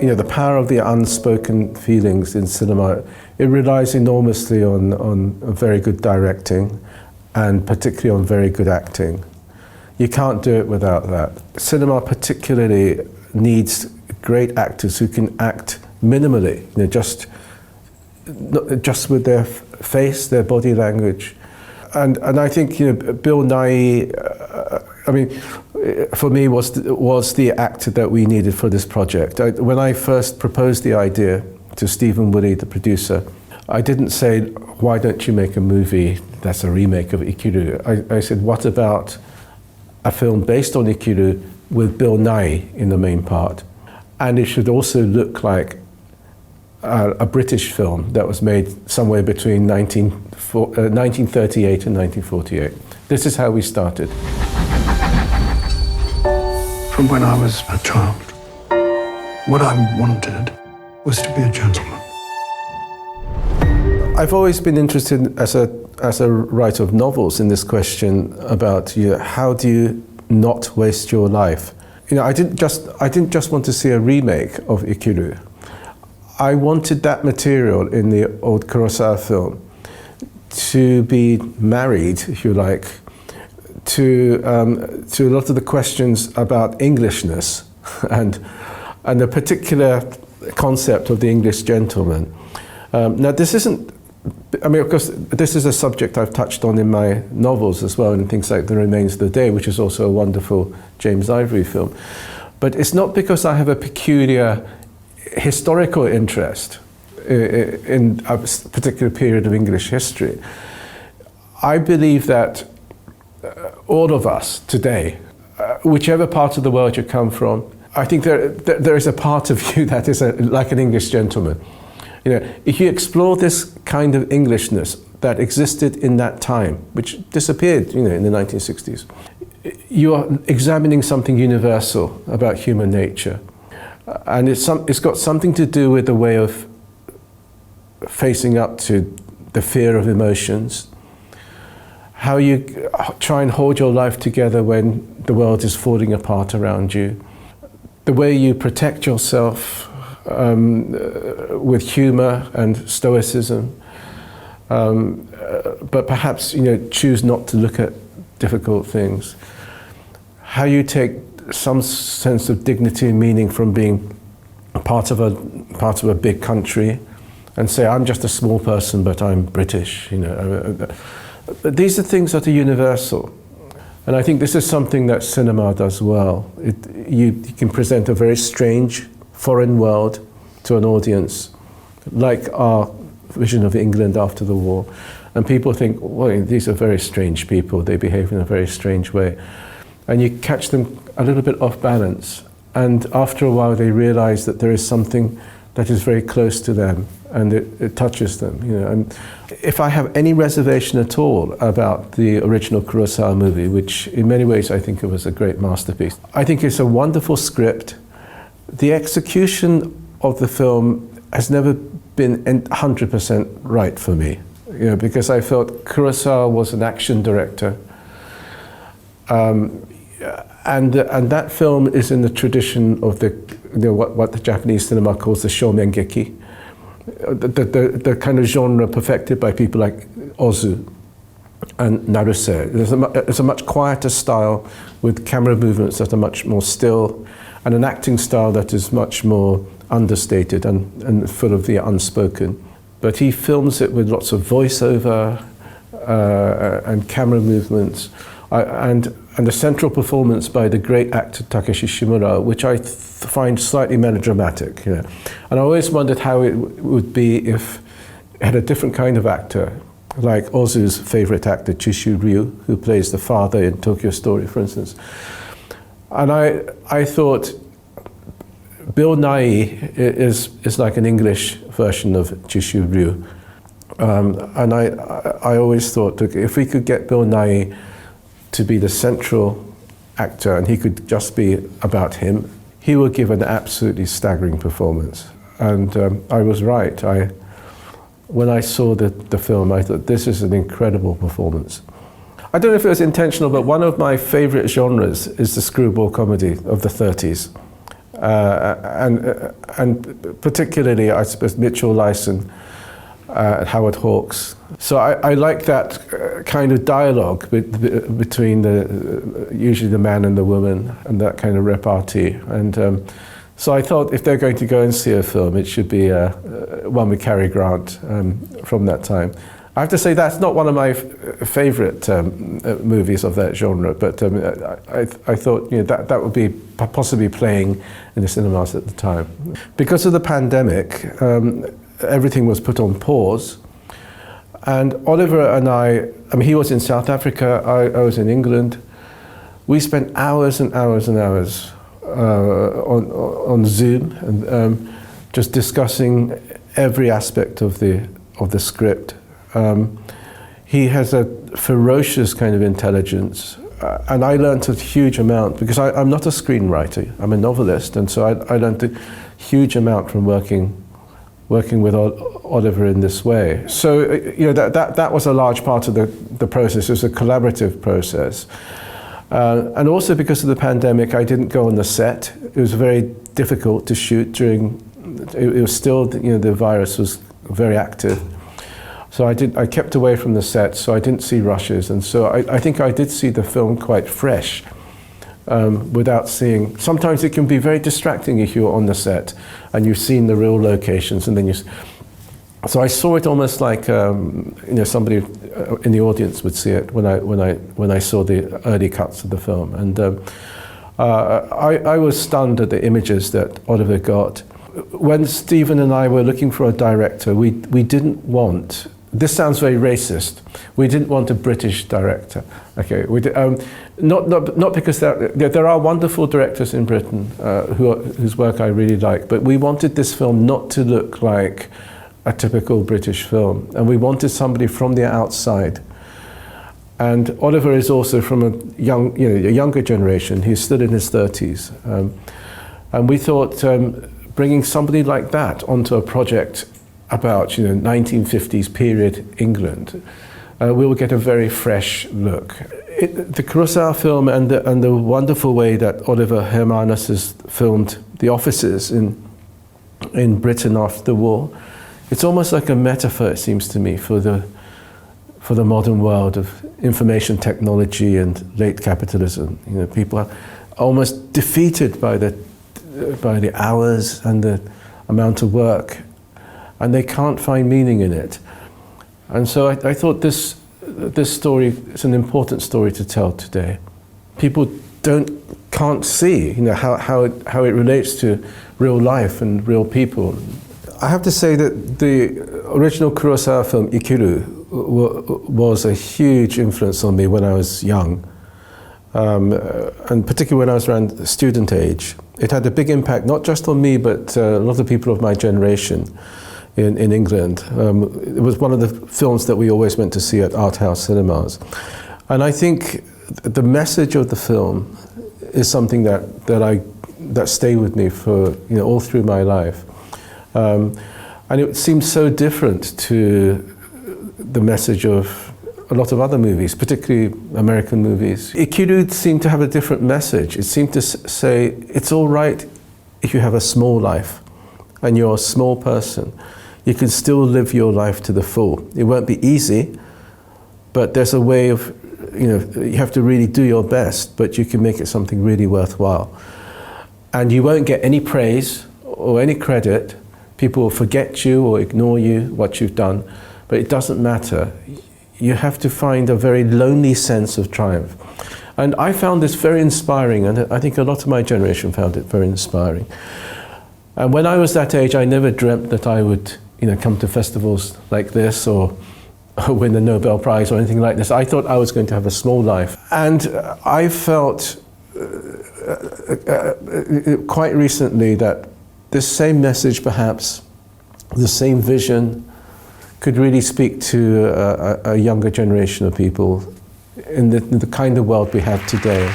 the power of the unspoken feelings in cinema, it relies enormously on very good directing and particularly on very good acting. You can't do it without that. Cinema particularly needs great actors who can act minimally, just with their face, their body language. And I think Bill Nighy, for me was the actor that we needed for this project. When I first proposed the idea to Stephen Woody, the producer, I didn't say, why don't you make a movie that's a remake of Ikiru? I said, what about a film based on Ikiru with Bill Nighy in the main part? And it should also look like a British film that was made somewhere between 1938 and 1948. This is how we started. From when I was a child, what I wanted was to be a gentleman. I've always been interested as a writer of novels in this question about how do you not waste your life? I didn't just want to see a remake of Ikiru. I wanted that material in the old Kurosawa film to be married, if you like, to a lot of the questions about Englishness and the particular concept of the English gentleman. Now, this isn't. Of course, this is a subject I've touched on in my novels as well, and things like The Remains of the Day, which is also a wonderful James Ivory film. But it's not because I have a peculiar historical interest in a particular period of English history. I believe that all of us today, whichever part of the world you come from, I think there is a part of you that is like an English gentleman. If you explore this kind of Englishness that existed in that time, which disappeared, in the 1960s, you are examining something universal about human nature. And it's got something to do with the way of facing up to the fear of emotions, how you try and hold your life together when the world is falling apart around you, the way you protect yourself with humor and stoicism, but perhaps choose not to look at difficult things. How you take some sense of dignity and meaning from being part of a big country, and say, I'm just a small person, but I'm British. These are things that are universal, and I think this is something that cinema does well. You can present a very strange foreign world to an audience, like our vision of England after the war, and people think, well, these are very strange people, they behave in a very strange way, and you catch them a little bit off balance, and after a while they realize that there is something that is very close to them, and it touches them. And if I have any reservation at all about the original Kurosawa movie, which in many ways I think it was a great masterpiece, I think it's a wonderful script. The execution of the film has never been 100% right for me, because I felt Kurosawa was an action director, and that film is in the tradition of what the Japanese cinema calls the shomengeki, the kind of genre perfected by people like Ozu and Naruse. There's a much quieter style with camera movements that are much more still, and an acting style that is much more understated and full of the unspoken. But he films it with lots of voiceover and camera movements, and the central performance by the great actor Takeshi Shimura, which I find slightly melodramatic. And I always wondered how it would be if it had a different kind of actor, like Ozu's favorite actor Chishu Ryu, who plays the father in Tokyo Story, for instance. And I thought Bill Nighy is like an English version of Chishu Ryu. And I always thought, look, if we could get Bill Nighy to be the central actor and he could just be about him, he would give an absolutely staggering performance. And I was right. When I saw the film, I thought, this is an incredible performance. I don't know if it was intentional, but one of my favorite genres is the screwball comedy of the 30s. and particularly, I suppose, Mitchell Lyson and Howard Hawks. So I like that kind of dialogue between usually the man and the woman, and that kind of repartee. And so I thought if they're going to go and see a film, it should be one with Cary Grant from that time. I have to say that's not one of my favourite movies of that genre, but I thought that would be possibly playing in the cinemas at the time. Because of the pandemic, everything was put on pause, and Oliver and I mean, he was in South Africa, I was in England. We spent hours and hours and hours on Zoom and just discussing every aspect of the script. He has a ferocious kind of intelligence, and I learned a huge amount because I'm not a screenwriter, I'm a novelist, and so I learned a huge amount from working with Oliver in this way. So that was a large part of the process. It was a collaborative process. And also because of the pandemic, I didn't go on the set. It was very difficult to shoot during, it was still, the virus was very active. So I kept away from the set, so I didn't see rushes. And so I think I did see the film quite fresh without seeing, sometimes it can be very distracting if you're on the set and you've seen the real locations and then so I saw it almost like somebody in the audience would see it when I saw the early cuts of the film, and I was stunned at the images that Oliver got. When Stephen and I were looking for a director, we didn't want. This sounds very racist. We didn't want a British director. Okay, not because there are wonderful directors in Britain whose work I really like, but we wanted this film not to look like a typical British film, and we wanted somebody from the outside. And Oliver is also from a younger generation. He's still in his 30s, and we thought bringing somebody like that onto a project about 1950s period England, we will get a very fresh look. The Kurosawa film and the wonderful way that Oliver Hermanus has filmed the offices in Britain after the war. It's almost like a metaphor, it seems to me, for the modern world of information technology and late capitalism. People are almost defeated by the hours and the amount of work, and they can't find meaning in it. And so I thought this story is an important story to tell today. People can't see how it relates to real life and real people. I have to say that the original Kurosawa film, Ikiru, was a huge influence on me when I was young, and particularly when I was around student age. It had a big impact, not just on me, but a lot of people of my generation in England. It was one of the films that we always went to see at art house cinemas. And I think the message of the film is something that stayed with me for all through my life. And it seems so different to the message of a lot of other movies, particularly American movies. Ikiru seemed to have a different message. It seemed to say, it's all right if you have a small life and you're a small person. You can still live your life to the full. It won't be easy, but there's a way of, you have to really do your best, but you can make it something really worthwhile. And you won't get any praise or any credit. People will forget you or ignore you, what you've done, but it doesn't matter. You have to find a very lonely sense of triumph. And I found this very inspiring, and I think a lot of my generation found it very inspiring. And when I was that age, I never dreamt that I would come to festivals like this or win the Nobel Prize or anything like this. I thought I was going to have a small life. And I felt quite recently that this same message, perhaps, the same vision, could really speak to a younger generation of people in the kind of world we have today.